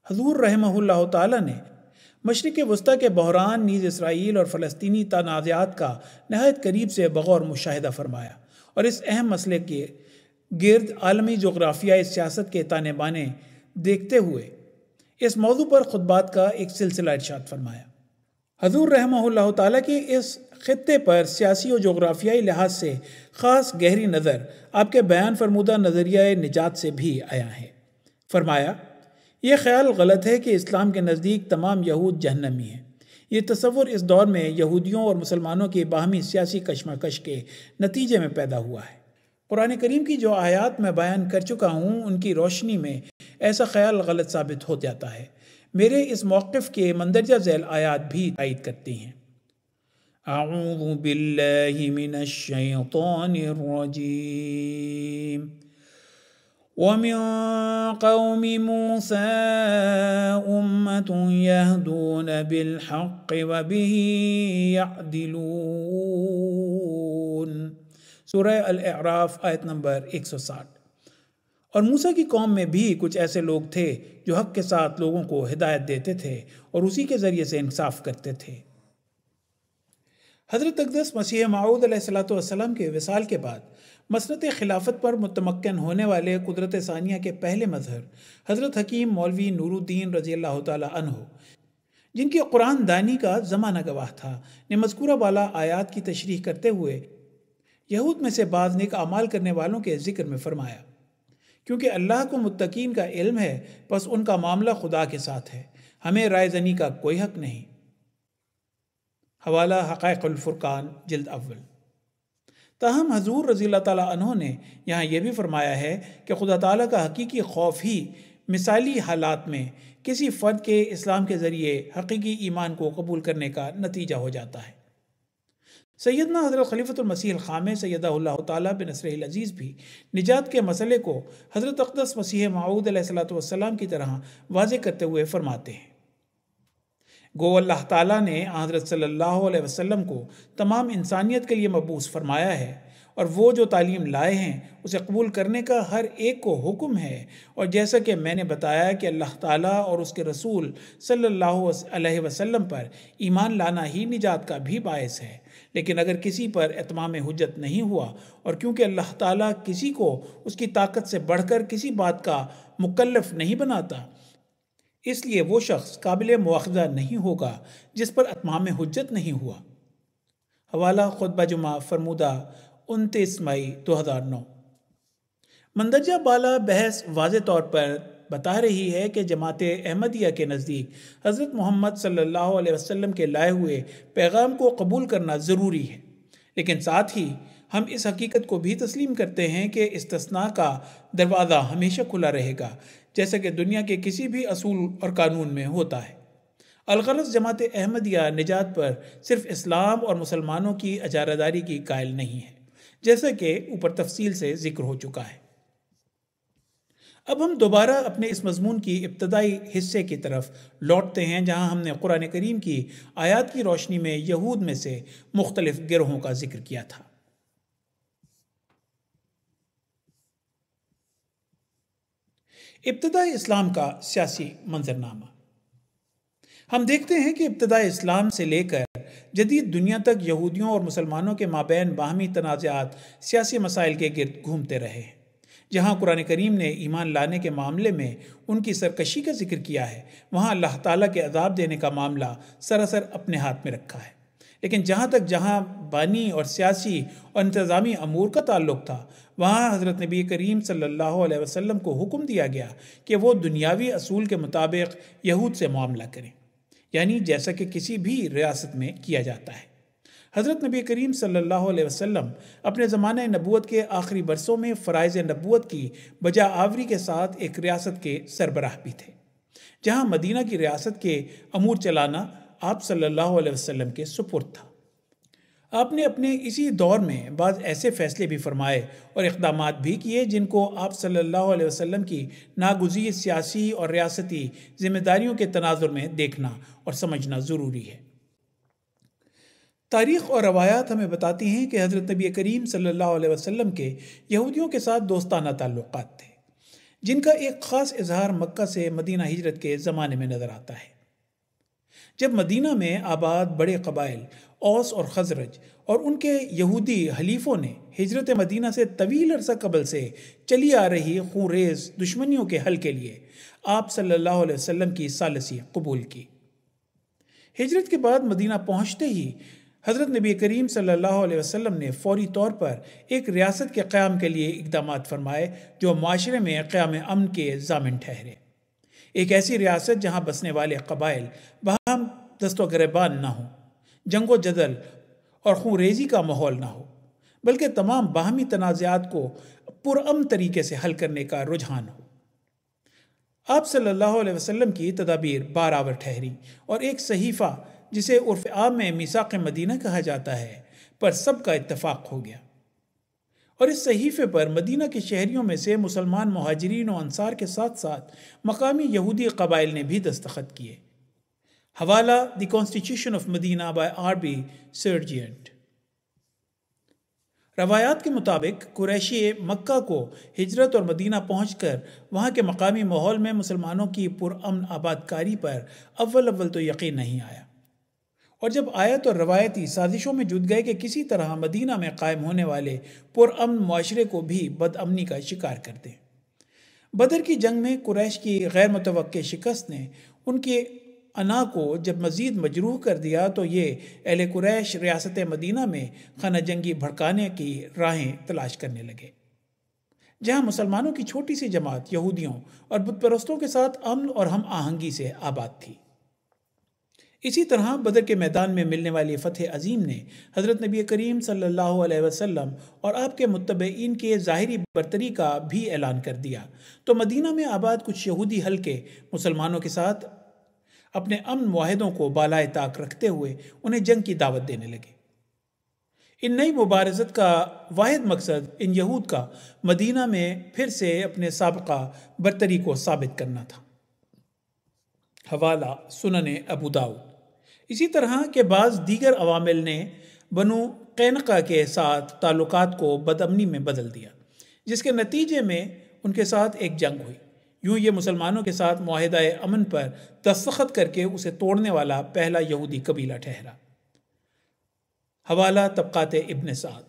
حضور رحمہ اللہ تعالیٰ نے مشرق وسطیٰ کے بحران نیز اسرائیل اور فلسطینی تنازعات کا نہایت قریب سے بغور مشاہدہ فرمایا، اور اس اہم مسئلے کے گرد عالمی جغرافیائی سیاست کے تانے بانے دیکھتے ہوئے اس موضوع پر خطبات کا ایک سلسلہ ارشاد فرمایا۔ حضور رحمہ اللہ تعالیٰ کی اس خطے پر سیاسی و جغرافیائی لحاظ سے خاص گہری نظر آپ کے بیان فرمودہ نظریہ نجات سے بھی آیا ہے۔ فرمایا: یہ خیال غلط ہے کہ اسلام کے نزدیک تمام یہود جہنمی ہیں۔ یہ تصور اس دور میں یہودیوں اور مسلمانوں کی باہمی سیاسی کشمکش کے نتیجے میں پیدا ہوا ہے۔ قرآن کریم کی جو آیات میں بیان کر چکا ہوں ان کی روشنی میں ایسا خیال غلط ثابت ہو جاتا ہے۔ میرے اس موقف کے مندرجہ ذیل آیات بھی تائید کرتی ہیں۔ اعوذ باللہ من الشیطان الرجیم وَمِن قَوْمِ مُوسَىٰ أُمَّةٌ يَهْدُونَ بِالْحَقِّ وَبِهِ يَعْدِلُونَ۔ سورہ الاعراف آیت نمبر 160۔ اور موسیٰ کی قوم میں بھی کچھ ایسے لوگ تھے جو حق کے ساتھ لوگوں کو ہدایت دیتے تھے اور اسی کے ذریعے سے انصاف کرتے تھے۔ حضرت اقدس مسیح موعود علیہ السلام کے وصال کے بعد مسنت خلافت پر متمکن ہونے والے قدرت ثانیہ کے پہلے مظہر حضرت حکیم مولوی نور الدین رضی اللہ تعالی عنہ، جن کی قرآن دانی کا زمانہ گواہ تھا، نے مذکورہ بالا آیات کی تشریح کرتے ہوئے یہود میں سے بعض نیک اعمال کرنے والوں کے ذکر میں فرمایا: کیونکہ اللہ کو متقین کا علم ہے، بس ان کا معاملہ خدا کے ساتھ ہے، ہمیں رائے زنی کا کوئی حق نہیں۔ حوالہ حقائق الفرقان جلد اول۔ تاہم حضور رضی اللہ تعالیٰ عنہ نے یہاں یہ بھی فرمایا ہے کہ خدا تعالیٰ کا حقیقی خوف ہی مثالی حالات میں کسی فرد کے اسلام کے ذریعے حقیقی ایمان کو قبول کرنے کا نتیجہ ہو جاتا ہے۔ سیدنا حضرت خلیفۃ المسیح الخامس سیدہ اللہ تعالیٰ بنصرہ العزیز بھی نجات کے مسئلے کو حضرت اقدس مسیح موعود علیہ الصلوۃ والسلام کی طرح واضح کرتے ہوئے فرماتے ہیں۔ گو اللہ تعالیٰ نے حضرت صلی اللہ علیہ وسلم کو تمام انسانیت کے لیے مبعوث فرمایا ہے، اور وہ جو تعلیم لائے ہیں اسے قبول کرنے کا ہر ایک کو حکم ہے، اور جیسا کہ میں نے بتایا کہ اللہ تعالیٰ اور اس کے رسول صلی اللہ علیہ وسلم پر ایمان لانا ہی نجات کا بھی باعث ہے۔ لیکن اگر کسی پر اتمام حجت نہیں ہوا، اور کیونکہ اللہ تعالیٰ کسی کو اس کی طاقت سے بڑھ کر کسی بات کا مکلف نہیں بناتا، اس لیے وہ شخص قابل مواخذہ نہیں ہوگا جس پر اتمام حجت نہیں ہوا۔ حوالہ خطبہ جمعہ فرمودہ 29 مئی 2009۔ مندرجہ بالا بحث واضح طور پر بتا رہی ہے کہ جماعت احمدیہ کے نزدیک حضرت محمد صلی اللہ علیہ وسلم کے لائے ہوئے پیغام کو قبول کرنا ضروری ہے، لیکن ساتھ ہی ہم اس حقیقت کو بھی تسلیم کرتے ہیں کہ استثناء کا دروازہ ہمیشہ کھلا رہے گا، جیسا کہ دنیا کے کسی بھی اصول اور قانون میں ہوتا ہے۔ الغرض جماعت احمدیہ نجات پر صرف اسلام اور مسلمانوں کی اجارہ داری کی قائل نہیں ہے، جیسا کہ اوپر تفصیل سے ذکر ہو چکا ہے۔ اب ہم دوبارہ اپنے اس مضمون کی ابتدائی حصے کی طرف لوٹتے ہیں، جہاں ہم نے قرآن کریم کی آیات کی روشنی میں یہود میں سے مختلف گروہوں کا ذکر کیا تھا۔ ابتدائی اسلام کا سیاسی منظرنامہ۔ ہم دیکھتے ہیں کہ ابتدائی اسلام سے لے کر جدید دنیا تک یہودیوں اور مسلمانوں کے مابین باہمی تنازعات سیاسی مسائل کے گرد گھومتے رہے ہیں۔ جہاں قرآن کریم نے ایمان لانے کے معاملے میں ان کی سرکشی کا ذکر کیا ہے، وہاں اللہ تعالیٰ کے عذاب دینے کا معاملہ سراسر اپنے ہاتھ میں رکھا ہے۔ لیکن جہاں بانی اور سیاسی اور انتظامی امور کا تعلق تھا، وہاں حضرت نبی کریم صلی اللہ علیہ وسلم کو حکم دیا گیا کہ وہ دنیاوی اصول کے مطابق یہود سے معاملہ کریں، یعنی جیسا کہ کسی بھی ریاست میں کیا جاتا ہے۔ حضرت نبی کریم صلی اللہ علیہ وسلم اپنے زمانہ نبوت کے آخری برسوں میں فرائض نبوت کی بجا آوری کے ساتھ ایک ریاست کے سربراہ بھی تھے، جہاں مدینہ کی ریاست کے امور چلانا آپ صلی اللہ علیہ وسلم کے سپرد تھا۔ آپ نے اپنے اسی دور میں بعض ایسے فیصلے بھی فرمائے اور اقدامات بھی کیے جن کو آپ صلی اللہ علیہ وسلم کی ناگزیر سیاسی اور ریاستی ذمہ داریوں کے تناظر میں دیکھنا اور سمجھنا ضروری ہے۔ تاریخ اور روایات ہمیں بتاتی ہیں کہ حضرت نبی کریم صلی اللہ علیہ وسلم کے یہودیوں کے ساتھ دوستانہ تعلقات تھے، جن کا ایک خاص اظہار مکہ سے مدینہ ہجرت کے زمانے میں نظر آتا ہے، جب مدینہ میں آباد بڑے قبائل اوس اور خزرج اور ان کے یہودی حلیفوں نے ہجرت مدینہ سے طویل عرصہ قبل سے چلی آ رہی خونریز دشمنیوں کے حل کے لیے آپ صلی اللہ علیہ وسلم کی ثالثی قبول کی۔ ہجرت کے بعد مدینہ پہنچتے ہی حضرت نبی کریم صلی اللہ علیہ وسلم نے فوری طور پر ایک ریاست کے قیام کے لیے اقدامات فرمائے جو معاشرے میں قیام امن کے ضامن ٹھہرے۔ ایک ایسی ریاست جہاں بسنے والے قبائل باہم دست و گریبان نہ ہوں، جنگ و جدل اور خون ریزی کا ماحول نہ ہو، بلکہ تمام باہمی تنازعات کو پرامن طریقے سے حل کرنے کا رجحان ہو۔ آپ صلی اللہ علیہ وسلم کی تدابیر بارآور ٹھہری اور ایک صحیفہ جسے عرف عام میں میثاق مدینہ کہا جاتا ہے پر سب کا اتفاق ہو گیا، اور اس صحیفے پر مدینہ کے شہریوں میں سے مسلمان مہاجرین و انصار کے ساتھ ساتھ مقامی یہودی قبائل نے بھی دستخط کیے۔ حوالہ the constitution of Medina by R B. Serjeant. روایات کے مطابق قریشی مکہ کو ہجرت اور مدینہ پہنچ کر وہاں کے مقامی ماحول میں مسلمانوں کی پرامن آبادکاری پر اول تو یقین نہیں آیا، اور جب آیت اور روایتی سازشوں میں جت گئے کہ کسی طرح مدینہ میں قائم ہونے والے پرامن معاشرے کو بھی بد امنی کا شکار کر دیں۔ بدر کی جنگ میں قریش کی غیر متوقع شکست نے ان کے انا کو جب مزید مجروح کر دیا تو یہ اہل قریش ریاست مدینہ میں خانہ جنگی بھڑکانے کی راہیں تلاش کرنے لگے، جہاں مسلمانوں کی چھوٹی سی جماعت یہودیوں اور بت پرستوں کے ساتھ امن اور ہم آہنگی سے آباد تھی۔ اسی طرح بدر کے میدان میں ملنے والی فتح عظیم نے حضرت نبی کریم صلی اللہ علیہ وسلم اور آپ کے متبعین کے ظاہری برتری کا بھی اعلان کر دیا، تو مدینہ میں آباد کچھ یہودی حلقے مسلمانوں کے ساتھ اپنے امن معاہدوں کو بالائے طاق رکھتے ہوئے انہیں جنگ کی دعوت دینے لگے۔ ان نئی مبارزت کا واحد مقصد ان یہود کا مدینہ میں پھر سے اپنے سابقہ برتری کو ثابت کرنا تھا۔ حوالہ سنن ابو داؤد۔ اسی طرح کے بعض دیگر عوامل نے بنو قینقاع کے ساتھ تعلقات کو بدامنی میں بدل دیا، جس کے نتیجے میں ان کے ساتھ ایک جنگ ہوئی۔ یوں یہ مسلمانوں کے ساتھ معاہدہ امن پر دستخط کر کے اسے توڑنے والا پہلا یہودی قبیلہ ٹھہرا۔ حوالہ طبقات ابن سعد۔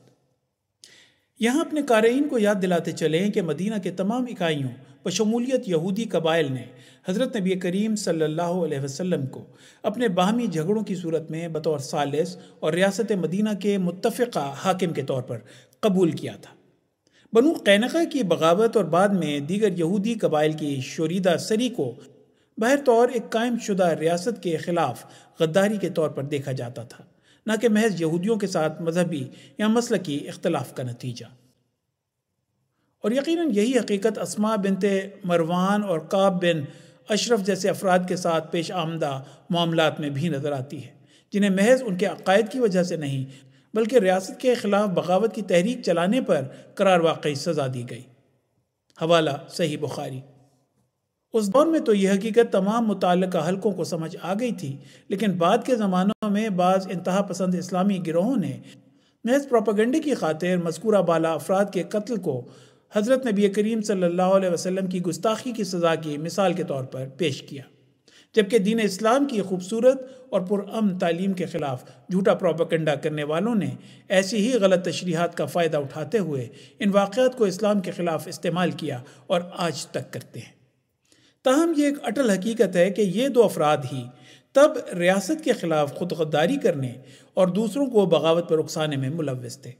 یہاں اپنے قارئین کو یاد دلاتے چلیں کہ مدینہ کے تمام اکائیوں بشمولیت یہودی قبائل نے حضرت نبی کریم صلی اللہ علیہ وسلم کو اپنے باہمی جھگڑوں کی صورت میں بطور ثالث اور ریاست مدینہ کے متفقہ حاکم کے طور پر قبول کیا تھا۔ بنو قینقاع کی بغاوت اور بعد میں دیگر یہودی قبائل کی شوریدہ سری کو بہر طور ایک قائم شدہ ریاست کے خلاف غداری کے طور پر دیکھا جاتا تھا، نہ کہ محض یہودیوں کے ساتھ مذہبی یا مسلکی اختلاف کا نتیجہ۔ اور یقیناً یہی حقیقت اسماء بنت مروان اور کعب بن اشرف جیسے افراد کے ساتھ پیش آمدہ معاملات میں بھی نظر آتی ہے، جنہیں محض ان کے عقائد کی وجہ سے نہیں بلکہ ریاست کے خلاف بغاوت کی تحریک چلانے پر قرار واقعی سزا دی گئی۔ حوالہ صحیح بخاری۔ اس دور میں تو یہ حقیقت تمام متعلقہ حلقوں کو سمجھ آ گئی تھی، لیکن بعد کے زمانوں میں بعض انتہا پسند اسلامی گروہوں نے محض پروپیگنڈے کی خاطر مذکورہ بالا افراد کے قتل کو حضرت نبی کریم صلی اللہ علیہ وسلم کی گستاخی کی سزا کی مثال کے طور پر پیش کیا، جبکہ دین اسلام کی خوبصورت اور پرامن تعلیم کے خلاف جھوٹا پروپیگنڈا کرنے والوں نے ایسی ہی غلط تشریحات کا فائدہ اٹھاتے ہوئے ان واقعات کو اسلام کے خلاف استعمال کیا اور آج تک کرتے ہیں۔ تاہم یہ ایک اٹل حقیقت ہے کہ یہ دو افراد ہی تب ریاست کے خلاف خود غداری کرنے اور دوسروں کو بغاوت پر اکسانے میں ملوث تھے،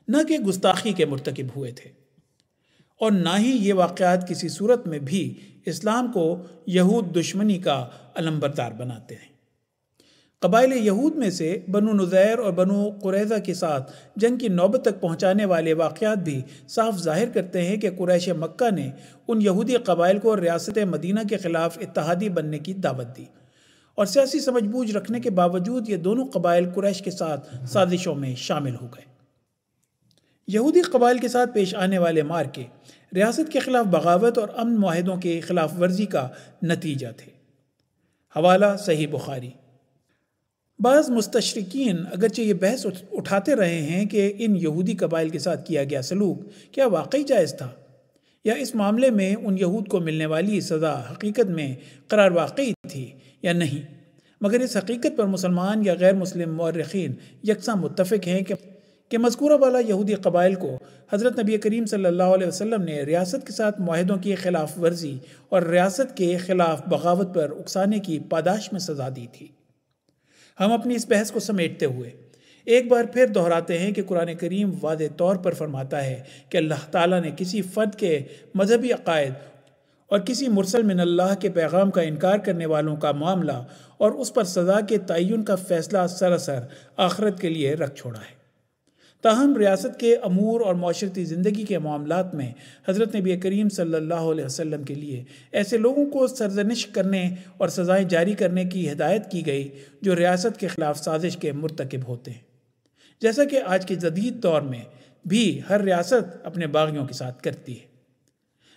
نہ کہ گستاخی کے مرتکب ہوئے تھے، اور نہ ہی یہ واقعات کسی صورت میں بھی اسلام کو یہود دشمنی کا علمبردار بناتے ہیں۔ قبائل یہود میں سے بنو نذیر اور بنو قریظہ کے ساتھ جنگ کی نوبت تک پہنچانے والے واقعات بھی صاف ظاہر کرتے ہیں کہ قریش مکہ نے ان یہودی قبائل کو ریاست مدینہ کے خلاف اتحادی بننے کی دعوت دی، اور سیاسی سمجھ بوجھ رکھنے کے باوجود یہ دونوں قبائل قریش کے ساتھ سازشوں میں شامل ہو گئے۔ یہودی قبائل کے ساتھ پیش آنے والے مارکے ریاست کے خلاف بغاوت اور امن معاہدوں کی خلاف ورزی کا نتیجہ تھے۔ حوالہ صحیح بخاری۔ بعض مستشرقین اگرچہ یہ بحث اٹھاتے رہے ہیں کہ ان یہودی قبائل کے ساتھ کیا گیا سلوک کیا واقعی جائز تھا، یا اس معاملے میں ان یہود کو ملنے والی سزا حقیقت میں قرار واقعی تھی یا نہیں، مگر اس حقیقت پر مسلمان یا غیر مسلم مورخین یکساں متفق ہیں کہ مذکورہ والا یہودی قبائل کو حضرت نبی کریم صلی اللہ علیہ وسلم نے ریاست کے ساتھ معاہدوں کی خلاف ورزی اور ریاست کے خلاف بغاوت پر اکسانے کی پاداش میں سزا دی تھی۔ ہم اپنی اس بحث کو سمیٹتے ہوئے ایک بار پھر دہراتے ہیں کہ قرآن کریم واضح طور پر فرماتا ہے کہ اللہ تعالیٰ نے کسی فرد کے مذہبی عقائد اور کسی مرسل من اللہ کے پیغام کا انکار کرنے والوں کا معاملہ اور اس پر سزا کے تعین کا فیصلہ سراسر آخرت کے لیے رکھ چھوڑا ہے۔ تاہم ریاست کے امور اور معاشرتی زندگی کے معاملات میں حضرت نبی کریم صلی اللہ علیہ وسلم کے لیے ایسے لوگوں کو سرزنش کرنے اور سزائیں جاری کرنے کی ہدایت کی گئی جو ریاست کے خلاف سازش کے مرتکب ہوتے ہیں، جیسا کہ آج کے جدید دور میں بھی ہر ریاست اپنے باغیوں کے ساتھ کرتی ہے۔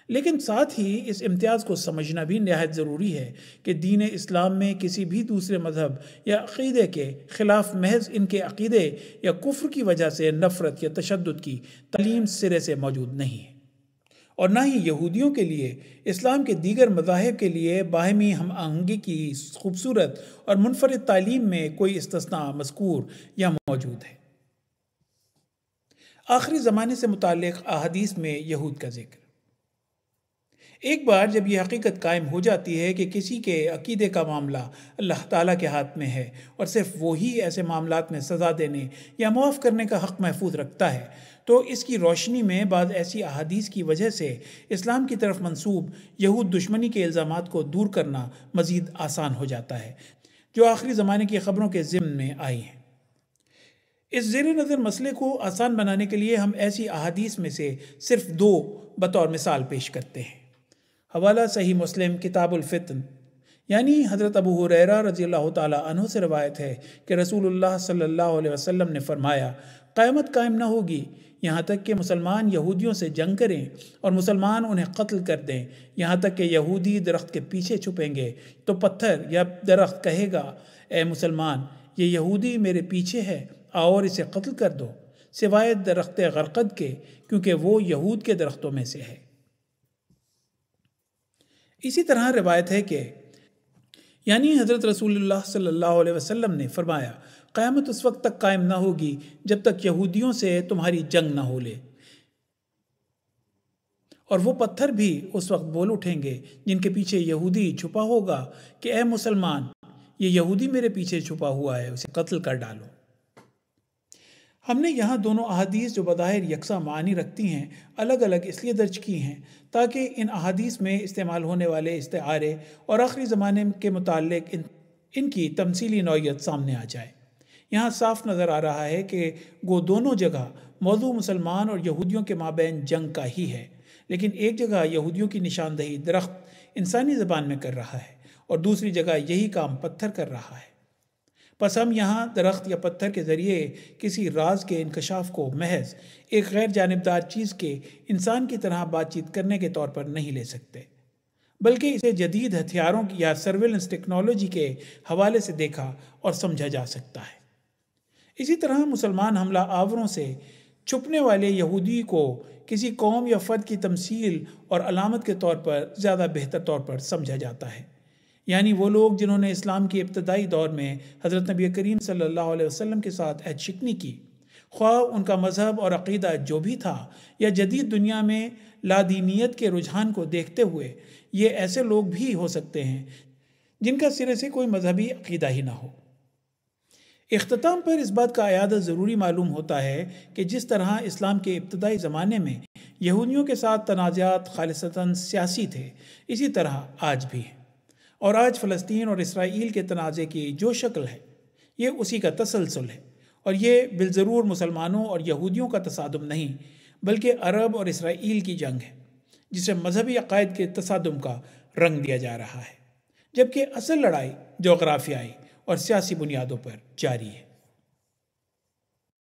لیکن ساتھ ہی اس امتیاز کو سمجھنا بھی نہایت ضروری ہے کہ دین اسلام میں کسی بھی دوسرے مذہب یا عقیدے کے خلاف محض ان کے عقیدے یا کفر کی وجہ سے نفرت یا تشدد کی تعلیم سرے سے موجود نہیں ہے، اور نہ ہی یہودیوں کے لیے اسلام کے دیگر مذاہب کے لیے باہمی ہم آہنگی کی خوبصورت اور منفرد تعلیم میں کوئی استثناء مذکور یا موجود ہے۔ آخری زمانے سے متعلق احادیث میں یہود کا ذکر۔ ایک بار جب یہ حقیقت قائم ہو جاتی ہے کہ کسی کے عقیدے کا معاملہ اللہ تعالیٰ کے ہاتھ میں ہے اور صرف وہی ایسے معاملات میں سزا دینے یا معاف کرنے کا حق محفوظ رکھتا ہے، تو اس کی روشنی میں بعض ایسی احادیث کی وجہ سے اسلام کی طرف منسوب یہود دشمنی کے الزامات کو دور کرنا مزید آسان ہو جاتا ہے، جو آخری زمانے کی خبروں کے ضمن میں آئی ہیں۔ اس زیر نظر مسئلے کو آسان بنانے کے لیے ہم ایسی احادیث میں سے صرف 2 بطور مثال پیش کرتے ہیں۔ حوالہ صحیح مسلم کتاب الفتن، یعنی حضرت ابو ہریرہ رضی اللہ تعالیٰ عنہ سے روایت ہے کہ رسول اللہ صلی اللہ علیہ وسلم نے فرمایا، قیامت قائم نہ ہوگی یہاں تک کہ مسلمان یہودیوں سے جنگ کریں اور مسلمان انہیں قتل کر دیں، یہاں تک کہ یہودی درخت کے پیچھے چھپیں گے تو پتھر یا درخت کہے گا، اے مسلمان، یہ یہودی میرے پیچھے ہے، آؤ اور اسے قتل کر دو، سوائے درخت غرقد کے، کیونکہ وہ یہود کے درختوں میں سے ہے۔ اسی طرح روایت ہے کہ یعنی حضرت رسول اللہ صلی اللہ علیہ وسلم نے فرمایا، قیامت اس وقت تک قائم نہ ہوگی جب تک یہودیوں سے تمہاری جنگ نہ ہو لے، اور وہ پتھر بھی اس وقت بول اٹھیں گے جن کے پیچھے یہودی چھپا ہوگا کہ اے مسلمان، یہ یہودی میرے پیچھے چھپا ہوا ہے، اسے قتل کر ڈالو۔ ہم نے یہاں دونوں احادیث جو بظاہر یکساں معنی رکھتی ہیں الگ الگ اس لیے درج کی ہیں تاکہ ان احادیث میں استعمال ہونے والے استعارے اور آخری زمانے کے متعلق ان کی تمثیلی نوعیت سامنے آ جائے۔ یہاں صاف نظر آ رہا ہے کہ وہ دونوں جگہ موضوع مسلمان اور یہودیوں کے مابین جنگ کا ہی ہے، لیکن ایک جگہ یہودیوں کی نشاندہی درخت انسانی زبان میں کر رہا ہے اور دوسری جگہ یہی کام پتھر کر رہا ہے۔ پس ہم یہاں درخت یا پتھر کے ذریعے کسی راز کے انکشاف کو محض ایک غیر جانبدار چیز کے انسان کی طرح بات چیت کرنے کے طور پر نہیں لے سکتے، بلکہ اسے جدید ہتھیاروں یا سرویلنس ٹیکنالوجی کے حوالے سے دیکھا اور سمجھا جا سکتا ہے۔ اسی طرح مسلمان حملہ آوروں سے چھپنے والے یہودی کو کسی قوم یا فرد کی تمثیل اور علامت کے طور پر زیادہ بہتر طور پر سمجھا جاتا ہے، یعنی وہ لوگ جنہوں نے اسلام کے ابتدائی دور میں حضرت نبی کریم صلی اللہ علیہ وسلم کے ساتھ عہد شکنی کی، خواہ ان کا مذہب اور عقیدہ جو بھی تھا، یا جدید دنیا میں لادینیت کے رجحان کو دیکھتے ہوئے یہ ایسے لوگ بھی ہو سکتے ہیں جن کا سرے سے کوئی مذہبی عقیدہ ہی نہ ہو۔ اختتام پر اس بات کا اعادہ ضروری معلوم ہوتا ہے کہ جس طرح اسلام کے ابتدائی زمانے میں یہودیوں کے ساتھ تنازعات خالصتاً سیاسی تھے، اسی طرح آج بھی ہیں، اور آج فلسطین اور اسرائیل کے تنازع کی جو شکل ہے یہ اسی کا تسلسل ہے، اور یہ بالضرور مسلمانوں اور یہودیوں کا تصادم نہیں بلکہ عرب اور اسرائیل کی جنگ ہے، جسے مذہبی عقائد کے تصادم کا رنگ دیا جا رہا ہے، جبکہ اصل لڑائی جغرافیائی اور سیاسی بنیادوں پر جاری ہے۔